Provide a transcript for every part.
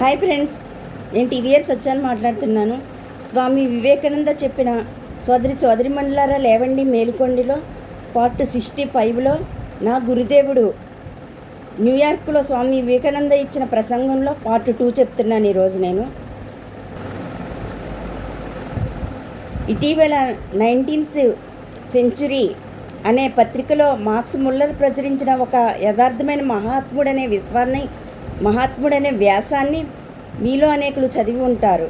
Hi friends, నేను TVR సత్యాన్ని మాట్లాడుతున్నాను. స్వామి వివేకానంద చెప్పిన సోదరిమణులారా లేవండి మేలుకొండిలో పార్ట్ 65లో నా గురుదేవుడు న్యూయార్క్లో స్వామి వివేకానంద ఇచ్చిన ప్రసంగంలో పార్ట్ 2 చెప్తున్నాను ఈరోజు నేను. ఇటీవల 19th సెంచురీ అనే పత్రికలో మార్క్స్ ముల్లర్ ప్రచురించిన ఒక యథార్థమైన మహాత్ముడనే వ్యాసాన్ని మీలో అనేకులు చదివి ఉంటారు.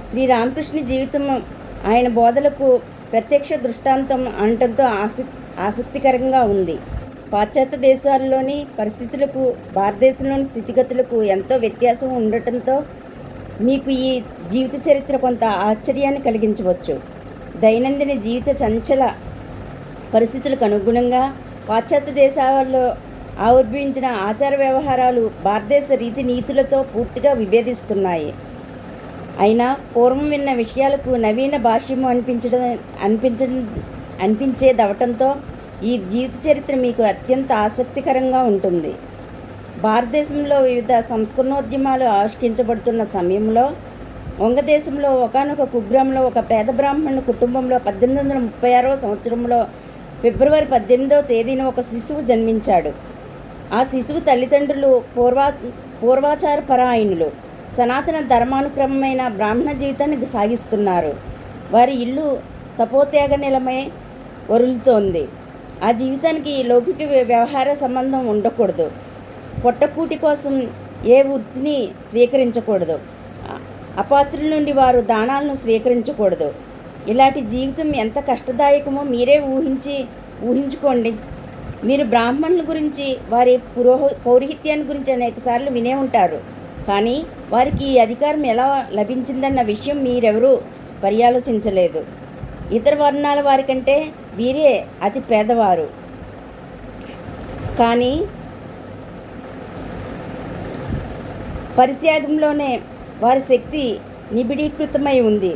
శ్రీరామకృష్ణ జీవితం ఆయన బోధలకు ప్రత్యక్ష దృష్టాంతం అనటంతో ఆసక్తికరంగా ఉంది. పాశ్చాత్య దేశాల్లోని పరిస్థితులకు భారతదేశంలోని స్థితిగతులకు ఎంతో వ్యత్యాసం ఉండటంతో మీకు ఈ జీవిత చరిత్ర కొంత ఆశ్చర్యాన్ని కలిగించవచ్చు. దైనందిన జీవిత చంచల పరిస్థితులకు అనుగుణంగా పాశ్చాత్య దేశాల్లో ఆవిర్భవించిన ఆచార వ్యవహారాలు భారతదేశ రీతి నీతులతో పూర్తిగా విభేదిస్తున్నాయి. అయినా పూర్వం విన్న విషయాలకు నవీన భాష్యము అనిపించేదవటంతో ఈ జీవిత చరిత్ర మీకు అత్యంత ఆసక్తికరంగా ఉంటుంది. భారతదేశంలో వివిధ సంస్కరణోద్యమాలు ఆవిష్కరించబడుతున్న సమయంలో వంగదేశంలో ఒకానొక కుగ్రామంలో ఒక పేద బ్రాహ్మణ కుటుంబంలో 1836వ సంవత్సరంలో ఫిబ్రవరి 18వ తేదీన ఒక శిశువు జన్మించాడు. ఆ శిశువు తల్లిదండ్రులు పూర్వాచార పరాయణులు, సనాతన ధర్మానుక్రమమైన బ్రాహ్మణ జీవితాన్ని సాగిస్తున్నారు. వారి ఇల్లు తపోత్యాగ నిలమై వరులుతోంది. ఆ జీవితానికి లౌకిక వ్యవహార సంబంధం ఉండకూడదు. పొట్టకూటి కోసం ఏ వృత్తిని స్వీకరించకూడదు. అపాత్రుల నుండి వారు దానాలను స్వీకరించకూడదు. ఇలాంటి జీవితం ఎంత కష్టదాయకమో మీరే ఊహించుకోండి. మీరు బ్రాహ్మణుల గురించి, వారి పౌరోహిత్యాన్ని గురించి అనేకసార్లు వినే ఉంటారు. కానీ వారికి ఈ అధికారం ఎలా లభించిందన్న విషయం మీరెవరూ పర్యాలోచించలేదు. ఇతర వర్ణాల వారి కంటే వీరే అతి పేదవారు. కానీ పరిత్యాగంలోనే వారి శక్తి నిబిడీకృతమై ఉంది.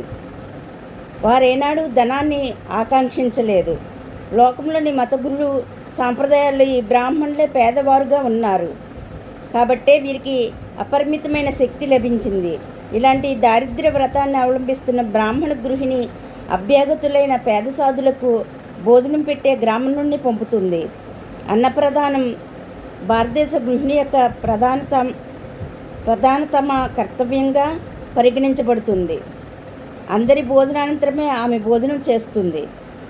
వారేనాడు ధనాన్ని ఆకాంక్షించలేదు. లోకంలోని మత గురువు సాంప్రదాయాల్లో ఈ బ్రాహ్మణులే పేదవారుగా ఉన్నారు. కాబట్టే వీరికి అపరిమితమైన శక్తి లభించింది. ఇలాంటి దారిద్ర్య వ్రతాన్ని అవలంబిస్తున్న బ్రాహ్మణ గృహిణి అభ్యాగతులైన పేద సాధులకు భోజనం పెట్టే గ్రామం నుండి పంపుతుంది. అన్నప్రదానం భారతదేశ గృహిణి యొక్క ప్రధానతమ కర్తవ్యంగా పరిగణించబడుతుంది. అందరి భోజనానంతరమే ఆమె భోజనం చేస్తుంది.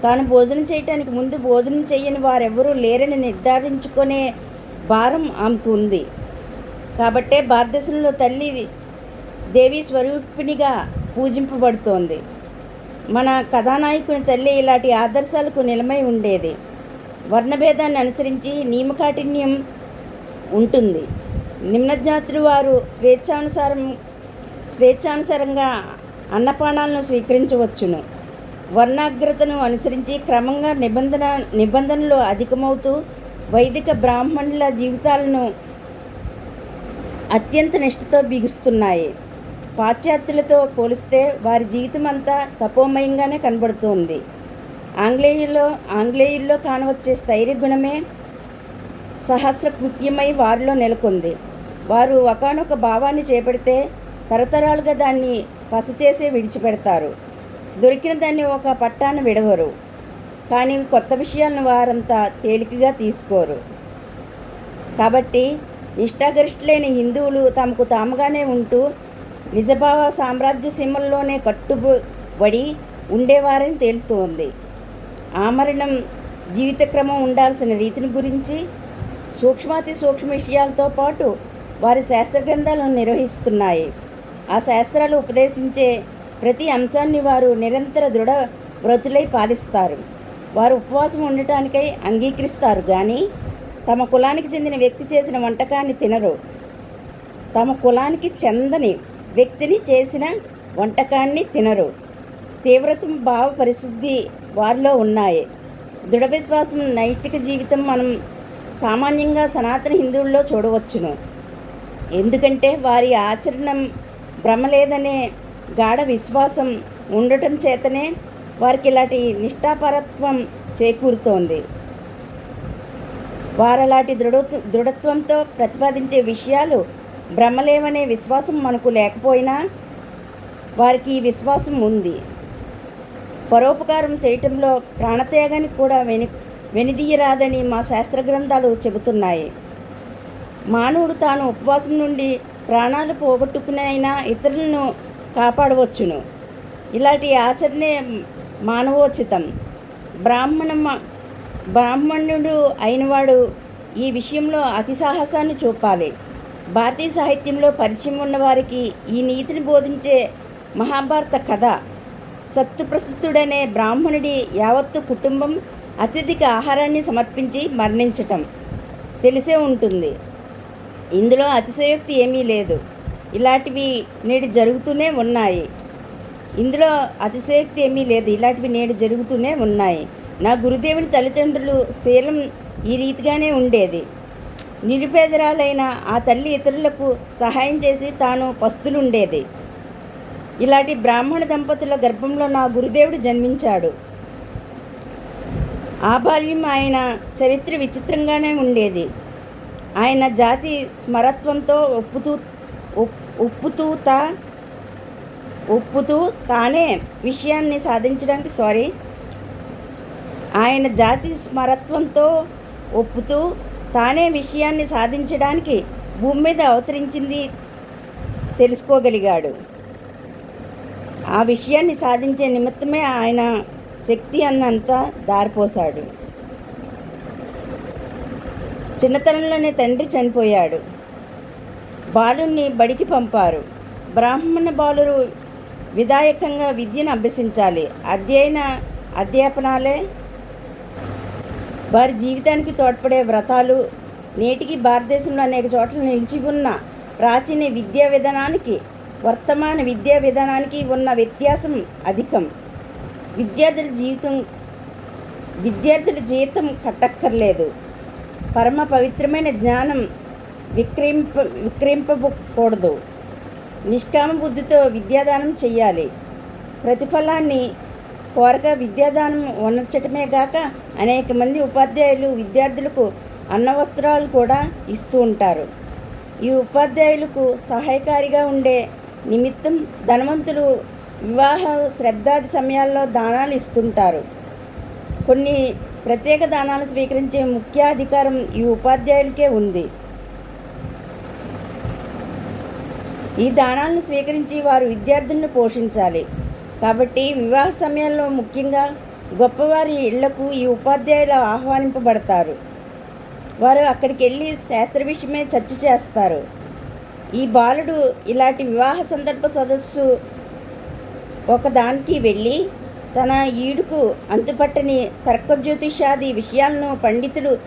తాను భోజనం చేయటానికి ముందు భోజనం చేయని వారెవరూ లేరని నిర్ధారించుకునే భారం ఆమెకు ఉంది. కాబట్టే భారతదేశంలో తల్లి దేవీ స్వరూపిణిగా పూజింపబడుతోంది. మన కథానాయకుని తల్లి ఇలాంటి ఆదర్శాలకు నిలమై ఉండేది. వర్ణభేదాన్ని అనుసరించి నియమకాఠిన్యం ఉంటుంది. నిమ్నజాతులు వారు స్వేచ్ఛానుసారంగా అన్నపానాలను స్వీకరించవచ్చును. వర్ణాగ్రతను అనుసరించి క్రమంగా నిబంధనలు అధికమవుతూ వైదిక బ్రాహ్మణుల జీవితాలను అత్యంత నిష్ఠతో బిగుస్తున్నాయి. పాశ్చాత్యులతో పోలిస్తే వారి జీవితం అంతా తపోమయంగానే కనబడుతోంది. ఆంగ్లేయుల్లో కానవచ్చే స్థైర్య గుణమే సహస్రకృత్యమై వారిలో నెలకొంది. వారు ఒకానొక భావాన్ని చేపడితే తరతరాలుగా దాన్ని పసచేసే విడిచిపెడతారు. దొరికిన దాన్ని ఒక పట్టాన విడవరు. కానీ కొత్త విషయాలను వారంతా తేలికగా తీసుకోరు. కాబట్టి నిష్ఠాగరిష్ఠులైన హిందువులు తమకు తాముగానే ఉంటూ నిజభావ సామ్రాజ్య సీమల్లోనే కట్టుబడి ఉండేవారని తేలుతోంది. ఆమరణం జీవితక్రమం ఉండాల్సిన రీతిని గురించి సూక్ష్మాతి సూక్ష్మ విషయాలతో పాటు వారి శాస్త్ర గ్రంథాలను నిర్వహిస్తున్నాయి. ఆ శాస్త్రాలు ఉపదేశించే ప్రతి అంశాన్ని వారు నిరంతర దృఢ వ్రతులై పాలిస్తారు. వారు ఉపవాసం ఉండటానికై అంగీకరిస్తారు కానీ తమ కులానికి చెందిన వ్యక్తి చేసిన వంటకాన్ని తినరు. తమ కులానికి చెందని వ్యక్తిని చేసిన వంటకాన్ని తినరు. తీవ్రతం భావ పరిశుద్ధి వారిలో ఉన్నాయి. దృఢ విశ్వాసం నైష్టిక జీవితం మనం సామాన్యంగా సనాతన హిందువుల్లో చూడవచ్చును. ఎందుకంటే వారి ఆచరణం భ్రమలేదనే గాఢ విశ్వాసం ఉండటం చేతనే వారికి ఇలాంటి నిష్ఠాపరత్వం చేకూరుతోంది. వారలాంటి దృఢత్వంతో ప్రతిపాదించే విషయాలు బ్రహ్మలేవనే విశ్వాసం మనకు లేకపోయినా వారికి ఈ విశ్వాసం ఉంది. పరోపకారం చేయటంలో ప్రాణత్యాగానికి కూడా వెనుదీయరాదని మా శాస్త్ర గ్రంథాలు చెబుతున్నాయి. మానవుడు తాను ఉపవాసం నుండి ప్రాణాలు పోగొట్టుకునైనా ఇతరులను కాపాడవచ్చును. ఇలాంటి ఆచరణే మానవోచితం. బ్రాహ్మణుడు అయినవాడు ఈ విషయంలో అతి సాహసాన్ని చూపాలి. భారతీయ సాహిత్యంలో పరిచయం ఉన్నవారికి ఈ నీతిని బోధించే మహాభారత కథ సత్తుప్రస్తుతుడనే బ్రాహ్మణుడి యావత్తు కుటుంబం అతిథికి ఆహారాన్ని సమర్పించి మరణించటం తెలిసే ఉంటుంది. ఇందులో అతిశయోక్తి ఏమీ లేదు. ఇలాంటివి నేడు జరుగుతూనే ఉన్నాయి. నా గురుదేవుని తల్లిదండ్రులు శీలం ఈ రీతిగానే ఉండేది. నిరుపేదరాలైన ఆ తల్లి ఇతరులకు సహాయం చేసి తాను పస్తులుండేది. ఇలాంటి బ్రాహ్మణ దంపతుల గర్భంలో నా గురుదేవుడు జన్మించాడు. ఆ బాల్యం ఆయన చరిత్ర విచిత్రంగానే ఉండేది. ఆయన జాతి స్మరత్వంతో ఒప్పుతూ తానే విషయాన్ని సాధించడానికి భూమి మీద అవతరించింది తెలుసుకోగలిగాడు. ఆ విషయాన్ని సాధించే నిమిత్తమే ఆయన శక్తి అన్నంత దారిపోశాడు. చిన్నతనంలోనే తండ్రి చనిపోయాడు. బాలుణ్ణి బడికి పంపారు. బ్రాహ్మణ బాలురు విధాయకంగా విద్యను అభ్యసించాలి. అధ్యాపనాలే వారి జీవితానికి తోడ్పడే వ్రతాలు. నేటికి భారతదేశంలో అనేక చోట్ల నిలిచి ఉన్న ప్రాచీన విద్యా విధానానికి వర్తమాన విద్యా విధానానికి ఉన్న వ్యత్యాసం అధికం. విద్యార్థుల జీతం కట్టక్కర్లేదు. పరమ పవిత్రమైన జ్ఞానం విక్రయింపకూడదు. నిష్కామ బుద్ధితో విద్యాదానం చెయ్యాలి. ప్రతిఫలాన్ని కోరక విద్యాదానం ఉనర్చటమే గాక అనేక మంది ఉపాధ్యాయులు విద్యార్థులకు అన్నవస్త్రాలు కూడా ఇస్తూ ఉంటారు. ఈ ఉపాధ్యాయులకు సహాయకారిగా ఉండే నిమిత్తం ధనవంతులు వివాహ శ్రద్ధాది సమయాల్లో దానాలు ఇస్తుంటారు. కొన్ని ప్రత్యేక దానాలు స్వీకరించే ముఖ్య అధికారం ఈ ఉపాధ్యాయులకే ఉంది. ఈ దానాలను స్వీకరించి వారు విద్యార్థులను పోషించాలి. కాబట్టి వివాహ సమయంలో ముఖ్యంగా గొప్పవారి ఇళ్లకు ఈ ఉపాధ్యాయులు ఆహ్వానింపబడతారు. వారు అక్కడికి వెళ్ళి శాస్త్ర విషయమే చర్చ చేస్తారు. ఈ బాలుడు ఇలాంటి వివాహ సందర్భ సదస్సు ఒకదానికి వెళ్ళి తన ఈడుకు అంతుపట్టని తర్కజ్యోతిషాది విషయాలను పండితులు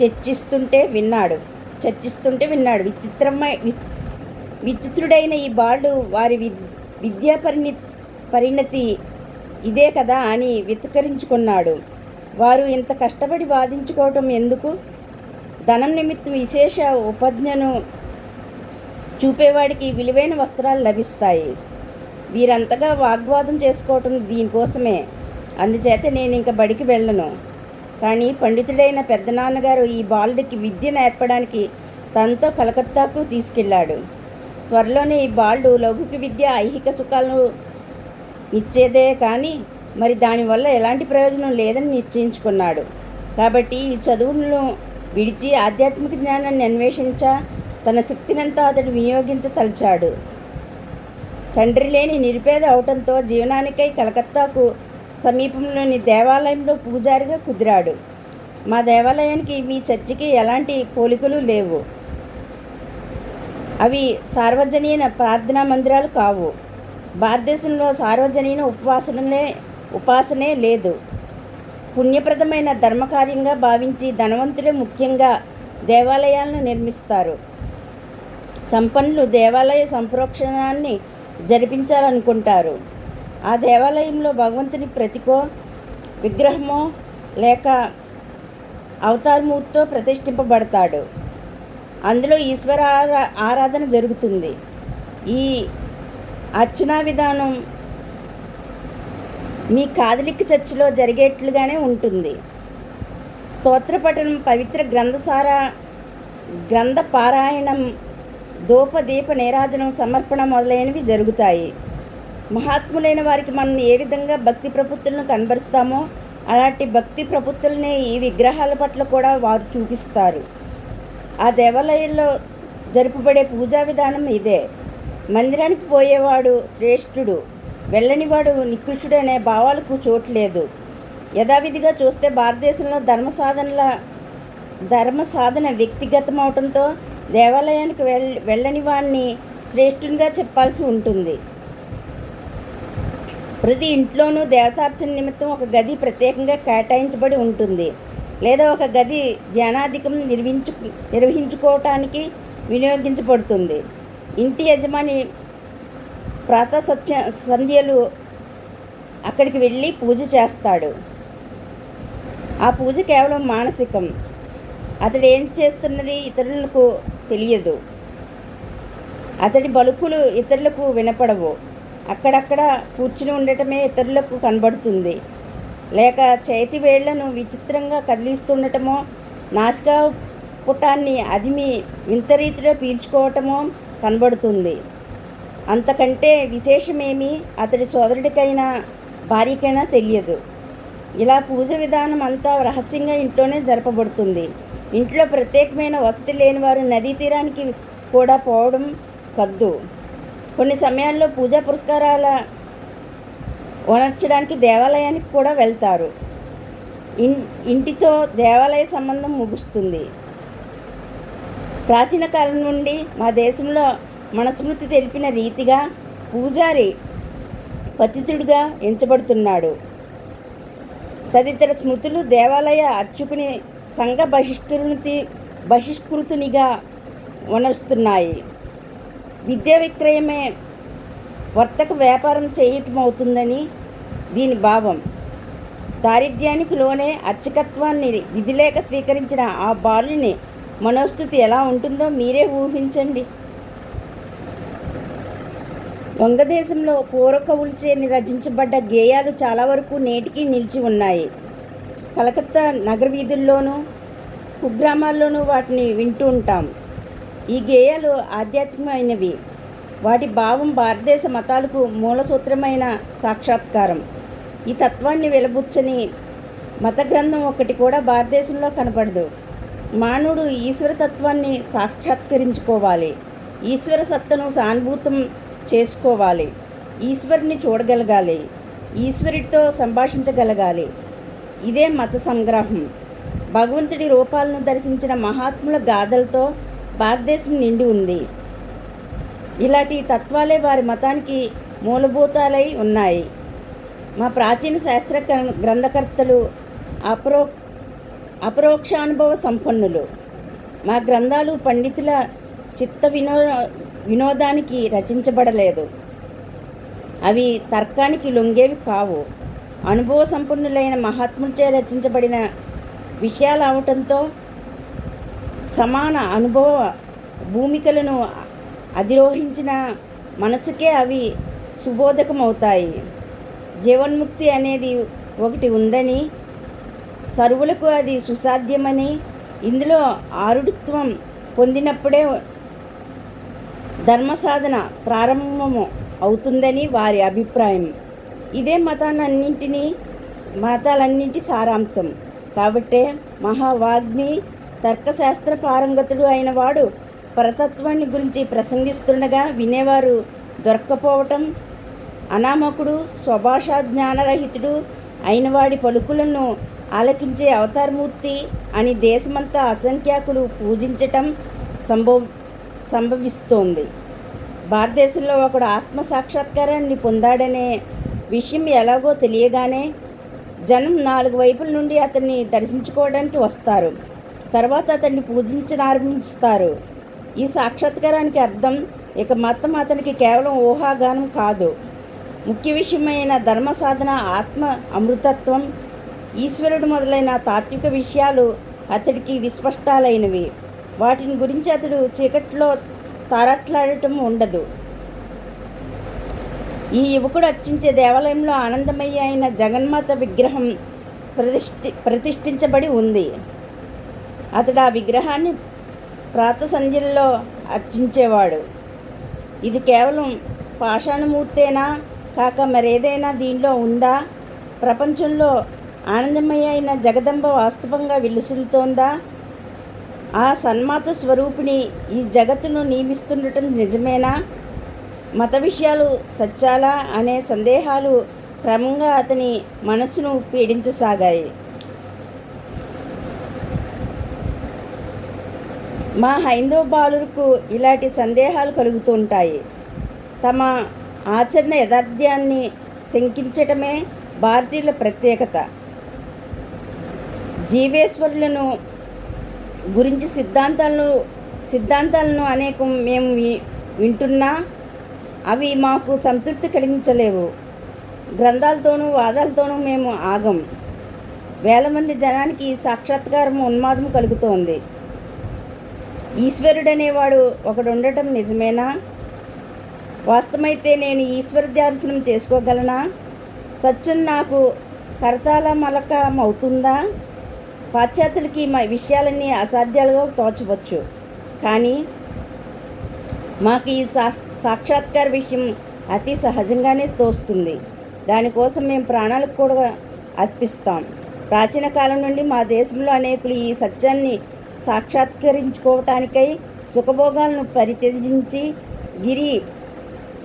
చర్చిస్తుంటే విన్నాడు. విచిత్రుడైన ఈ బాలుడు వారి విద్యా పరిణతి ఇదే కదా అని వితకరించుకున్నాడు. వారు ఇంత కష్టపడి వాదించుకోవటం ఎందుకు? ధనం నిమిత్తం విశేష ఉపజ్ఞను చూపేవాడికి విలువైన వస్త్రాలు లభిస్తాయి. వీరంతగా వాగ్వాదం చేసుకోవటం దీనికోసమే. అందుచేత నేను ఇంక బడికి వెళ్ళను. కానీ పండితుడైన పెద్దనాన్నగారు ఈ బాలుడికి విద్య నేర్పడానికి తనతో కలకత్తాకు తీసుకెళ్ళాడు. త్వరలోనే ఈ బాలుడు లౌకిక విద్య ఐహిక సుఖాలను ఇచ్చేదే కానీ మరి దానివల్ల ఎలాంటి ప్రయోజనం లేదని నిశ్చయించుకున్నాడు. కాబట్టి ఈ చదువులను విడిచి ఆధ్యాత్మిక జ్ఞానాన్ని తన శక్తినంతా అతడు వినియోగించతలిచాడు. తండ్రి లేని నిరుపేద అవటంతో జీవనానికై కలకత్తాకు సమీపంలోని దేవాలయంలో పూజారిగా కుదిరాడు. మా దేవాలయానికి మీ చర్చికి ఎలాంటి పోలికలు లేవు. అవి సార్వజనీన ప్రార్థనా మందిరాలు కావు. భారతదేశంలో సార్వజనీన ఉపాసనే లేదు. పుణ్యప్రదమైన ధర్మకార్యంగా భావించి ధనవంతులే ముఖ్యంగా దేవాలయాలను నిర్మిస్తారు. సంపన్నులు దేవాలయ సంప్రోక్షణాన్ని జరిపించాలనుకుంటారు. ఆ దేవాలయంలో భగవంతుని ప్రతికో విగ్రహమో లేక అవతారమూర్తితో ప్రతిష్ఠింపబడతాడు. అందులో ఈశ్వర ఆరాధన జరుగుతుంది. ఈ అర్చనా విధానం మీ కాథలిక్ చర్చిలో జరిగేట్లుగానే ఉంటుంది. స్తోత్రపఠనం, పవిత్ర గ్రంథ పారాయణం ధూపదీప నీరాజనం సమర్పణ మొదలైనవి జరుగుతాయి. మహాత్ములైన వారికి మనం ఏ విధంగా భక్తి ప్రపత్తులను కనబరుస్తామో అలాంటి భక్తి ప్రపత్తులనే ఈ విగ్రహాల పట్ల కూడా వారు చూపిస్తారు. ఆ దేవాలయంలో జరుపబడే పూజా విధానం ఇదే. మందిరానికి పోయేవాడు శ్రేష్ఠుడు, వెళ్ళనివాడు నికృష్టుడు అనే భావాలకు చోటు లేదు. యథావిధిగా చూస్తే భారతదేశంలో ధర్మ సాధన వ్యక్తిగతమవటంతో దేవాలయానికి వెళ్ళని వాడిని శ్రేష్ఠునిగా చెప్పాల్సి ఉంటుంది. ప్రతి ఇంట్లోనూ దేవతార్చన నిమిత్తం ఒక గది ప్రత్యేకంగా కేటాయించబడి ఉంటుంది, లేదా ఒక గది ధ్యానాధికం నిర్వహించుకోవటానికి వినియోగించబడుతుంది. ఇంటి యజమాని ప్రాతः సంధ్యలు అక్కడికి వెళ్ళి పూజ చేస్తాడు. ఆ పూజ కేవలం మానసికం. అతడు ఏం చేస్తున్నది ఇతరులకు తెలియదు. అతడి పలుకులు ఇతరులకు వినపడవు. అక్కడక్కడ కూర్చుని ఉండటమే ఇతరులకు కనబడుతుంది. లేక చేతి వేళ్లను విచిత్రంగా కదిలిస్తుండటమో, నాసికా పుటాన్ని అదిమి వింత రీతిలో పీల్చుకోవటమో కనబడుతుంది. అంతకంటే విశేషమేమీ అతడి సోదరుడికైనా భార్యకైనా తెలియదు. ఇలా పూజ విధానం అంతా రహస్యంగా ఇంట్లోనే జరపబడుతుంది. ఇంట్లో ప్రత్యేకమైన వసతి లేని వారు నదీ తీరానికి కూడా పోవడం కద్దు. కొన్ని సమయాల్లో పూజా పురస్కారాల ఉనర్చడానికి దేవాలయానికి కూడా వెళ్తారు. ఇంటితో దేవాలయ సంబంధం ముగుస్తుంది. ప్రాచీన కాలం నుండి మా దేశంలో మనస్మృతి తెలిపిన రీతిగా పూజారి పతితుడిగా ఎంచబడుతున్నాడు. తదితర స్మృతులు దేవాలయ అర్చకుని సంఘ బహిష్కృతునిగా ఉనరుస్తున్నాయి. విద్యా విక్రయమే వర్తక వ్యాపారం చేయటమవుతుందని దీని భావం. దారిద్ర్యానికి లోనే అర్చకత్వాన్ని విధిలేక స్వీకరించిన ఆ బాలుని మనోస్థితి ఎలా ఉంటుందో మీరే ఊహించండి. వంగదేశంలో పూర్వకవులచే రచించబడ్డ గేయాలు చాలా వరకు నేటికి నిలిచి ఉన్నాయి. కలకత్తా నగర వీధుల్లోనూ కుగ్రామాల్లోనూ వాటిని వింటూ ఉంటాం. ఈ గేయాలు ఆధ్యాత్మికమైనవి. వాటి భావం భారతదేశ మతాలకు మూలసూత్రమైన సాక్షాత్కారం. ఈ తత్వాన్ని వెలబుచ్చని మత గ్రంథం ఒకటి కూడా భారతదేశంలో కనపడదు. మానవుడు ఈశ్వరతత్వాన్ని సాక్షాత్కరించుకోవాలి. ఈశ్వర సత్తను సానుభూతం చేసుకోవాలి. ఈశ్వరుని చూడగలగాలి. ఈశ్వరుడితో సంభాషించగలగాలి. ఇదే మత సంగ్రహం. భగవంతుడి రూపాలను దర్శించిన మహాత్ముల గాథలతో భారతదేశం నిండి ఉంది. ఇలాంటి తత్వాలే వారి మతానికి మూలభూతాలై ఉన్నాయి. మా ప్రాచీన శాస్త్ర గ్రంథకర్తలు అపరోక్షానుభవ సంపన్నులు. మా గ్రంథాలు పండితుల చిత్త వినోదానికి రచించబడలేదు. అవి తర్కానికి లొంగేవి కావు. అనుభవ సంపన్నులైన మహాత్ములచే రచించబడిన విషయాలు అవటంతో సమాన అనుభవ భూమికలను అధిరోహించిన మనసుకే అవి సుబోధకమవుతాయి. జీవన్ముక్తి అనేది ఒకటి ఉందని, సర్వులకు అది సుసాధ్యమని, ఇందులో ఆరుడిత్వం పొందినప్పుడే ధర్మసాధన ప్రారంభము అవుతుందని వారి అభిప్రాయం. ఇదే మతాలన్నింటి సారాంశం. కాబట్టే మహావాగ్మి తర్కశాస్త్ర పారంగతుడు అయిన వాడు పరతత్వాన్ని గురించి ప్రసంగిస్తుండగా వినేవారు దొరక్కపోవటం, అనామకుడు స్వభాషా జ్ఞానరహితుడు అయినవాడి పలుకులను ఆలకించే అవతారమూర్తి అని దేశమంతా అసంఖ్యాకులు పూజించటం సంభవిస్తోంది. భారతదేశంలో ఒకడు ఆత్మసాక్షాత్కారాన్ని పొందాడనే విషయం ఎలాగో తెలియగానే జనం 4 వైపుల నుండి అతన్ని దర్శించుకోవడానికి వస్తారు. తర్వాత అతన్ని పూజించనారంభిస్తారు. ఈ సాక్షాత్కారానికి అర్థం ఇక మతం అతనికి కేవలం ఊహాగానం కాదు. ముఖ్య విషయమైన ధర్మ సాధన, ఆత్మ అమృతత్వం, ఈశ్వరుడు మొదలైన తాత్విక విషయాలు అతడికి విస్పష్టాలైనవి. వాటిని గురించి అతడు చీకట్లో తారట్లాడటం ఉండదు. ఈ యువకుడు అర్చించే దేవాలయంలో ఆనందమయ్య అయిన జగన్మాత విగ్రహం ప్రతిష్ఠించబడి ఉంది. అతడు ఆ విగ్రహాన్ని ప్రాతః సంధ్యల్లో అర్చించేవాడు. ఇది కేవలం పాషాణమూర్తేనా కాక మరేదైనా దీనిలో ఉందా? ప్రపంచంలో ఆనందమయ అయిన జగదంబ వాస్తవంగా విలుసులుతోందా? ఆ సన్మాత స్వరూపిణి ఈ జగత్తును నియమిస్తుండటం నిజమేనా? మత విషయాలు సత్యాలా అనే సందేహాలు క్రమంగా అతని మనస్సును పీడించసాగాయి. మా హైందవ బాలురకు ఇలాంటి సందేహాలు కలుగుతుంటాయి. తమ ఆచరణ యథార్థాన్ని శంకించటమే భారతీయుల ప్రత్యేకత. జీవేశ్వరులను గురించి సిద్ధాంతాలను అనేకం మేము వింటున్నా అవి మాకు సంతృప్తి కలిగించలేవు. గ్రంథాలతోనూ వాదాలతోనూ మేము ఆగం. వేల మంది జనానికి సాక్షాత్కారం ఉన్మాదం కలుగుతోంది. ఈశ్వరుడనేవాడు ఒకడుండటం నిజమేనా? వాస్తవమైతే నేను ఈశ్వర దర్శనం చేసుకోగలనా? సత్యం నాకు కరతాళమలకమవుతుందా? పాశ్చాత్యులకి మా విషయాలన్నీ అసాధ్యాలుగా తోచవచ్చు, కానీ మాకు ఈ సాక్షాత్కార విషయం అతి సహజంగానే తోస్తుంది. దానికోసం మేము ప్రాణాలకు కూడా అర్పిస్తాం. ప్రాచీన కాలం నుండి మా దేశంలో అనేకులు ఈ సత్యాన్ని సాక్షాత్కరించుకోవటానికై సుఖభోగాలను పరిత్యజించి గిరి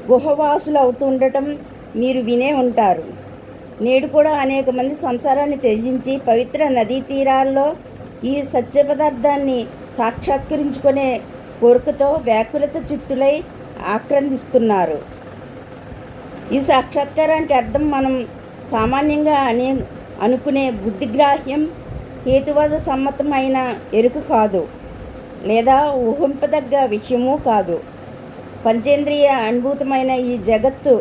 గుహవాసులు అవుతుండటం మీరు వినే ఉంటారు. నేడు కూడా అనేక మంది సంసారాన్ని త్యజించి పవిత్ర నదీ తీరాల్లో ఈ సత్య పదార్థాన్ని సాక్షాత్కరించుకునే కోరికతో వ్యాకులత చిత్తులై ఆక్రందిస్తున్నారు. ఈ సాక్షాత్కారానికి అర్థం మనం సామాన్యంగా అనుకునే బుద్ధిగ్రాహ్యం, హేతువాద సమ్మతమైన ఎరుక కాదు, లేదా ఊహింపదగ్గ విషయమూ కాదు. పంచేంద్రియ అనుభూతమైన ఈ జగత్తు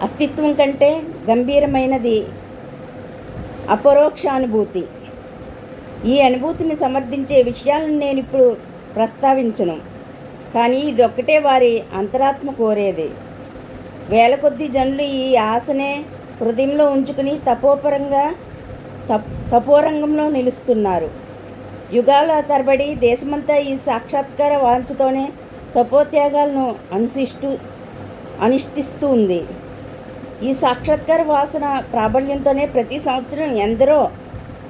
అస్తిత్వం కంటే గంభీరమైనది అపరోక్షానుభూతి. ఈ అనుభూతిని సమర్థించే విషయాలను నేను ఇప్పుడు ప్రస్తావించను, కానీ ఇదొక్కటే వారి అంతరాత్మ కోరేది. వేల కొద్ది జనులు ఈ ఆశనే హృదయంలో ఉంచుకుని తపోరంగంలో నిలుస్తున్నారు. యుగాల తరబడి దేశమంతా ఈ సాక్షాత్కార వాంఛతోనే తపోత్యాగాలను అనుష్ఠిస్తూ ఉంది. ఈ సాక్షాత్కార వాసన ప్రాబల్యంతోనే ప్రతి సంవత్సరం ఎందరో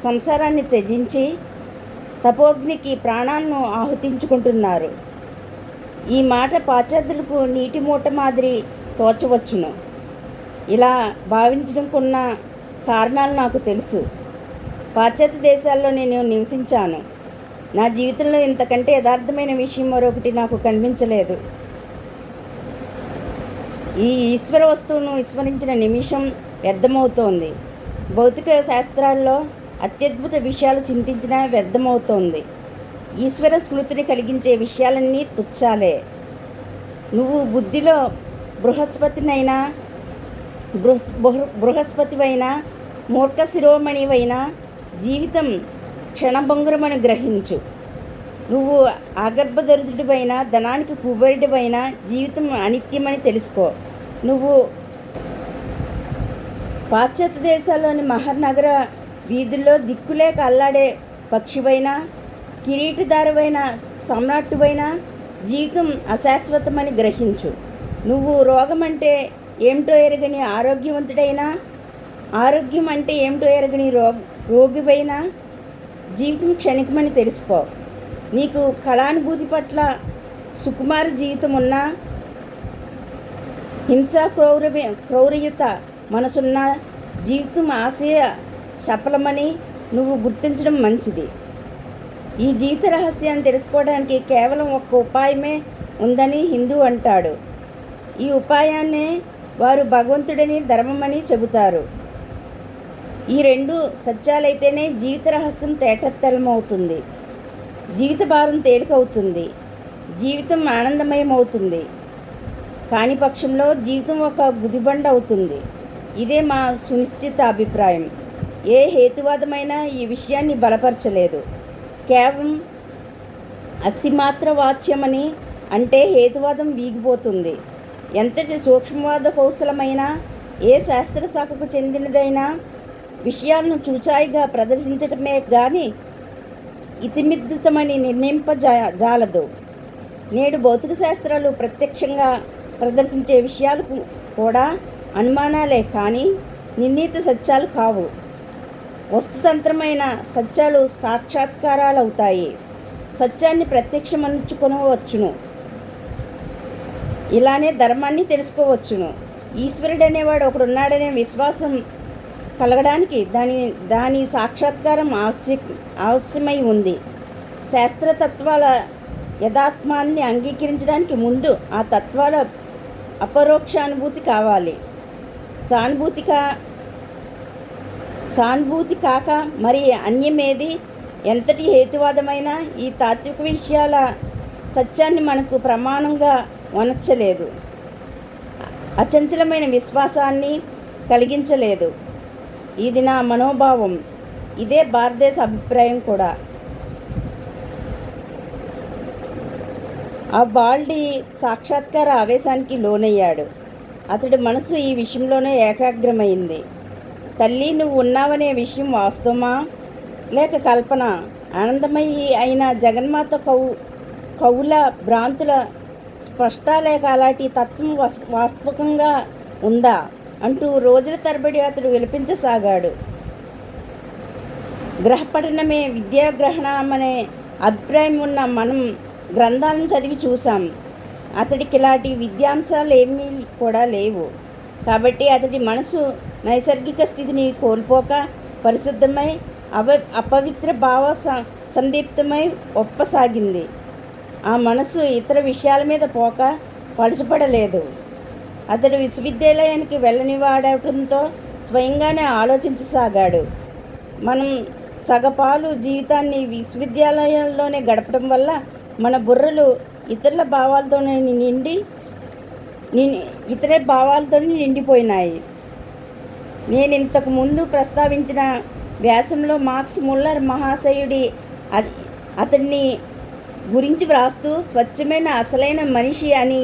సంసారాన్ని త్యజించి తపోగ్నికి ప్రాణాలను ఆహుతించుకుంటున్నారు. ఈ మాట పాశ్చాత్యులకు నీటి మూట మాదిరి తోచవచ్చును. ఇలా భావించడంకున్న కారణాలు నాకు తెలుసు. పాశ్చాత్య దేశాల్లో నేను నివసించాను. నా జీవితంలో ఇంతకంటే యథార్థమైన విషయం మరొకటి నాకు కనిపించలేదు. ఈ ఈశ్వర వస్తువును విస్మరించిన నిమిషం వ్యర్థమవుతోంది. భౌతిక శాస్త్రాల్లో అత్యద్భుత విషయాలు చింతించినా వ్యర్థమవుతోంది. ఈశ్వర స్మృతిని కలిగించే విషయాలన్నీ తుచ్చాలే. నువ్వు బుద్ధిలో బృహస్పతివైనా మూర్ఖ శిరోమణివైనా జీవితం క్షణభంగురమని గ్రహించు. నువ్వు ఆగర్భదరిద్రుడివైనా ధనానికి కుబేరుడివైనా జీవితం అనిత్యమని తెలుసుకో. నువ్వు పాశ్చాత్య దేశాల్లోని మహానగర వీధుల్లో దిక్కులేక అల్లాడే పక్షివైనా కిరీటదారువైన సమ్రాట్టువైనా జీవితం అశాశ్వతమని గ్రహించు. నువ్వు రోగం అంటే ఏమిటో ఎరగని ఆరోగ్యవంతుడైనా ఆరోగ్యం అంటే ఏమిటో ఎరగని రోగివైనా జీవితం క్షణికమని తెలుసుకో. నీకు కళానుభూతి పట్ల సుకుమార జీవితం ఉన్నా హింసా క్రౌర్యత మనసున్న జీవితం ఆశయ సఫలమని నువ్వు గుర్తించడం మంచిది. ఈ జీవిత రహస్యాన్ని తెలుసుకోవడానికి కేవలం ఒక్క ఉపాయమే ఉందని హిందూ అంటాడు. ఈ ఉపాయాన్నే వారు భగవంతుడని ధర్మమని చెబుతారు. ఈ రెండు సత్యాలైతేనే జీవిత రహస్యం తేటతెల్లమవుతుంది. జీవిత భారం తేలికవుతుంది. జీవితం ఆనందమయమవుతుంది. కాని పక్షంలో జీవితం ఒక గుదిబండ అవుతుంది. ఇదే మా సునిశ్చిత అభిప్రాయం. ఏ హేతువాదమైనా ఈ విషయాన్ని బలపరచలేదు. కేవలం అస్థిమాత్ర వాచ్యమని అంటే హేతువాదం వీగిపోతుంది. ఎంతటి సూక్ష్మవాద కౌశలమైనా ఏ శాస్త్ర శాఖకు చెందినదైనా విషయాలను చూచాయిగా ప్రదర్శించటమే గాని ఇతిమిద్దితమని నిర్ణయింపజాలదు. నేడు భౌతిక శాస్త్రాలు ప్రత్యక్షంగా ప్రదర్శించే విషయాలు కూడా అనుమానాలే కానీ నిర్ణీత సత్యాలు కావు. వస్తుతంత్రమైన సత్యాలు సాక్షాత్కారాలవుతాయి. సత్యాన్ని ప్రత్యక్షమంచుకొనవచ్చును. ఇలానే ధర్మాన్ని తెలుసుకోవచ్చును. ఈశ్వరుడు అనేవాడు ఒకడున్నాడనే విశ్వాసం కలగడానికి దాని సాక్షాత్కారం అవశ్యమై ఉంది. శాస్త్రతత్వాల యథాత్మాన్ని అంగీకరించడానికి ముందు ఆ తత్వాల అపరోక్ష అనుభూతి కావాలి. సానుభూతి కాక మరి అన్యమేది ఎంతటి హేతువాదమైనా ఈ తాత్విక విషయాల సత్యాన్ని మనకు ప్రమాణంగా వనచ్చలేదు, అచంచలమైన విశ్వాసాన్ని కలిగించలేదు. ఇది నా మనోభావం. ఇదే భారతదేశ అభిప్రాయం కూడా. ఆ బాల్డీ సాక్షాత్కార ఆవేశానికి లోనయ్యాడు. అతడి మనసు ఈ విషయంలోనే ఏకాగ్రమైంది. తల్లి, నువ్వు ఉన్నావనే విషయం వాస్తవమా లేక కల్పన? ఆనందమయి అయిన జగన్మాత కవుల భ్రాంతుల స్పష్ట లేక అలాంటి తత్వం వాస్తవికంగా ఉందా అంటూ రోజుల తరబడి అతడు విలపించసాగాడు. గ్రహపఠనమే విద్యాగ్రహణమనే అభిప్రాయం ఉన్న మనం గ్రంథాలను చదివి చూసాం. అతడికి ఇలాంటి విద్యాంశాలు ఏమీ కూడా లేవు. కాబట్టి అతడి మనసు నైసర్గిక స్థితిని కోల్పోక పరిశుద్ధమై అపవిత్ర భావ సందీప్తమై ఒప్పసాగింది. ఆ మనసు ఇతర విషయాల మీద పోక పలుచపడలేదు. అతడు విశ్వవిద్యాలయానికి వెళ్ళనివాడటంతో స్వయంగానే ఆలోచించసాగాడు. మనం సగపాలు జీవితాన్ని విశ్వవిద్యాలయాల్లోనే గడపడం వల్ల మన బుర్రలు ఇతర భావాలతో నిండిపోయినాయి. నేను ఇంతకు ముందు ప్రస్తావించిన వ్యాసంలో మార్క్స్ ముల్లర్ మహాశయుడి అతన్ని గురించి వ్రాస్తూ స్వచ్ఛమైన అసలైన మనిషి అని,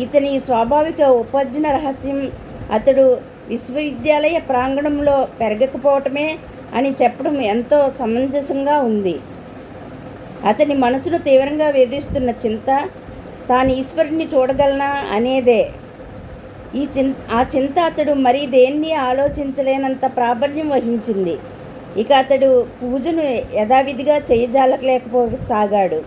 ఇతని స్వాభావిక ఉపార్జన రహస్యం అతడు విశ్వవిద్యాలయ ప్రాంగణంలో పెరగకపోవటమే అని చెప్పడం ఎంతో సమంజసంగా ఉంది. అతని మనసును తీవ్రంగా వేధిస్తున్న చింత తాను ఈశ్వరుని చూడగలనా అనేదే. ఆ చింత అతడు మరీ దేన్ని ఆలోచించలేనంత ప్రాబల్యం వహించింది. ఇక అతడు పూజను యథావిధిగా చేయజాలలేకపోసాగాడు.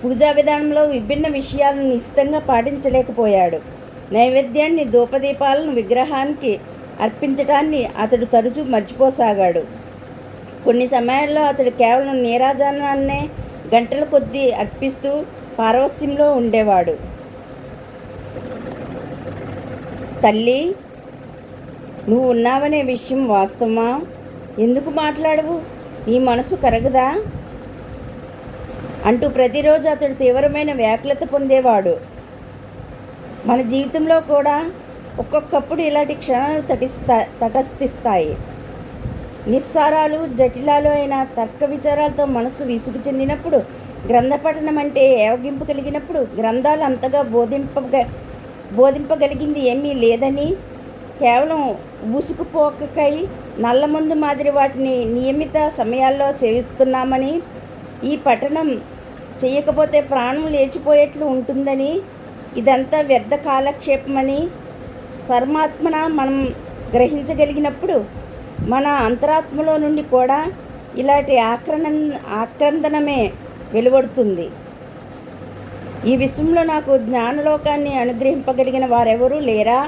పూజా విధానంలో విభిన్న విషయాలను నిశ్చితంగా పాటించలేకపోయాడు. నైవేద్యాన్ని, ధూపదీపాలను విగ్రహానికి అర్పించటాన్ని అతడు తరచూ మర్చిపోసాగాడు. కొన్ని సమయాల్లో అతడు కేవలం నీరాజనాన్నే గంటల కొద్దీ అర్పిస్తూ పారవస్యంలో ఉండేవాడు. తల్లి, నువ్వు ఉన్నావనే విషయం వాస్తవమా? ఎందుకు మాట్లాడవు? నీ మనసు కరగదా అంటూ ప్రతిరోజు అతడు తీవ్రమైన వ్యాకులత పొందేవాడు. మన జీవితంలో కూడా ఒక్కొక్కప్పుడు ఇలాంటి క్షణాలు తటస్థిస్తాయి. నిస్సారాలు, జటిలాలు అయిన తర్క విచారాలతో మనసు విసుగు చెందినప్పుడు, గ్రంథపఠనం అంటే ఏవగింపు కలిగినప్పుడు, గ్రంథాలు అంతగా బోధింపగలిగింది ఏమీ లేదని, కేవలం ఊసుకుపోకకై నల్లమందు మాదిరి వాటిని నియమిత సమయాల్లో సేవిస్తున్నామని, ఈ పఠనం చేయకపోతే ప్రాణం లేచిపోయేట్లు ఉంటుందని, ఇదంతా వ్యర్థ కాలక్షేపమని సర్మాత్మన మనం గ్రహించగలిగినప్పుడు మన అంతరాత్మలో నుండి కూడా ఇలాంటి ఆక్రందనమే వెలువడుతుంది. ఈ విషయంలో నాకు జ్ఞానలోకాన్ని అనుగ్రహింపగలిగిన వారెవరూ లేరా?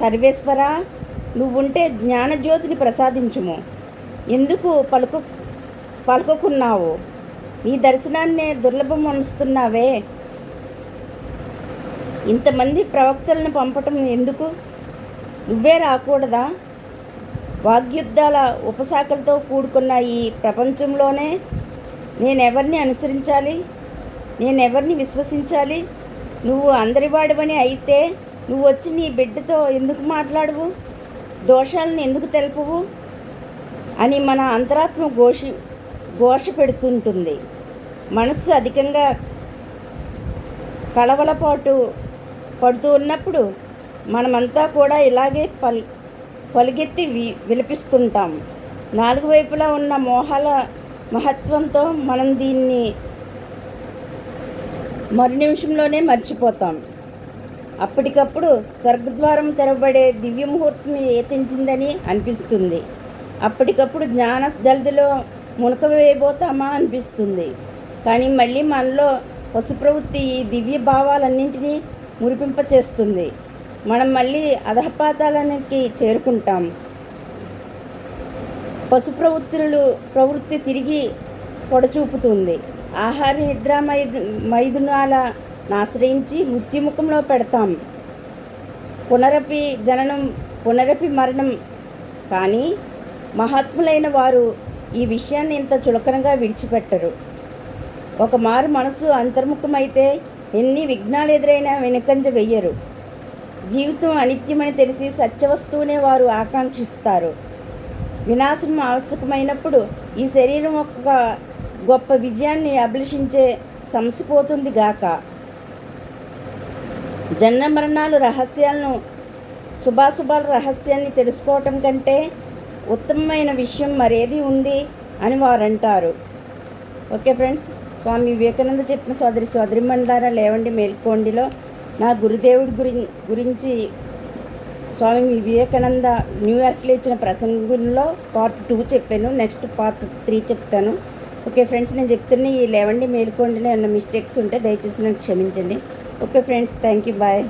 సర్వేశ్వరా, నువ్వుంటే జ్ఞానజ్యోతిని ప్రసాదించుము. ఎందుకు పలుకుకున్నావు? నీ దర్శనాన్నే దుర్లభం అనుస్తున్నావే. ఇంతమంది ప్రవక్తలను పంపటం ఎందుకు? నువ్వే రాకూడదా? వాగ్యుద్ధాల ఉపశాఖలతో కూడుకున్న ఈ ప్రపంచంలోనే నేనెవరిని అనుసరించాలి? నేనెవరిని విశ్వసించాలి? నువ్వు అందరివాడివని అయితే నువ్వు వచ్చి నీ బిడ్డతో ఎందుకు మాట్లాడవు? దోషాలను ఎందుకు తెలుపవు అని మన అంతరాత్మ ఘోష పెడుతుంటుంది. మనస్సు అధికంగా కలవలపాటు పడుతూ ఉన్నప్పుడు మనమంతా కూడా ఇలాగే పలుగెత్తి విలపిస్తుంటాం. నాలుగు వైపులా ఉన్న మోహాల మహత్వంతో మనం దీన్ని మరు నిమిషంలోనే మర్చిపోతాం. అప్పటికప్పుడు స్వర్గద్వారం తెరవబడే దివ్యముహూర్తం ఏతించిందని అనిపిస్తుంది. అప్పటికప్పుడు జ్ఞాన జలదిలో మునక వేయబోతామా అనిపిస్తుంది. కానీ మళ్ళీ మనలో పశు ప్రవృత్తి ఈ దివ్య భావాలన్నింటినీ మురిపింపచేస్తుంది. మనం మళ్ళీ అధపాతాళానికి చేరుకుంటాం. పశు ప్రవృత్తి తిరిగి పొడచూపుతుంది. ఆహార నిద్ర మైదునాలను ఆశ్రయించి మృత్యుముఖంలో పెడతాం. పునరపి జననం, పునరపి మరణం. కానీ మహాత్ములైన వారు ఈ విషయాన్ని ఇంత చులకనగా విడిచిపెట్టరు. ఒక మారు మనసు అంతర్ముఖమైతే ఎన్ని విఘ్నాలు ఎదురైనా వెనుకంజ వెయ్యరు. జీవితం అనిత్యమని తెలిసి సత్యవస్తువునే వారు ఆకాంక్షిస్తారు. వినాశం ఆవశ్యకమైనప్పుడు ఈ శరీరం ఒక గొప్ప విజయాన్ని అభిలషించే సంసిపోతుంది గాక. జన్మ మరణాలు రహస్యాలను, శుభాశుభాల రహస్యాన్ని తెలుసుకోవటం కంటే ఉత్తమమైన విషయం మరేది ఉంది అని వారు అంటారు. ఓకే ఫ్రెండ్స్, స్వామి వివేకానంద చెప్పిన సోదరిమణులారా లేవండి మేల్కోండిలో నా గురుదేవుడి గురించి స్వామి వివేకానంద న్యూయార్క్లో ఇచ్చిన ప్రసంగంలో పార్ట్ 2 చెప్పాను. నెక్స్ట్ పార్ట్ 3 చెప్తాను. ఓకే ఫ్రెండ్స్, నేను చెప్తున్న ఈ లేవండి మేల్కోండిలో ఏమైనా మిస్టేక్స్ ఉంటే దయచేసి నాకు క్షమించండి. Okay friends, thank you, bye.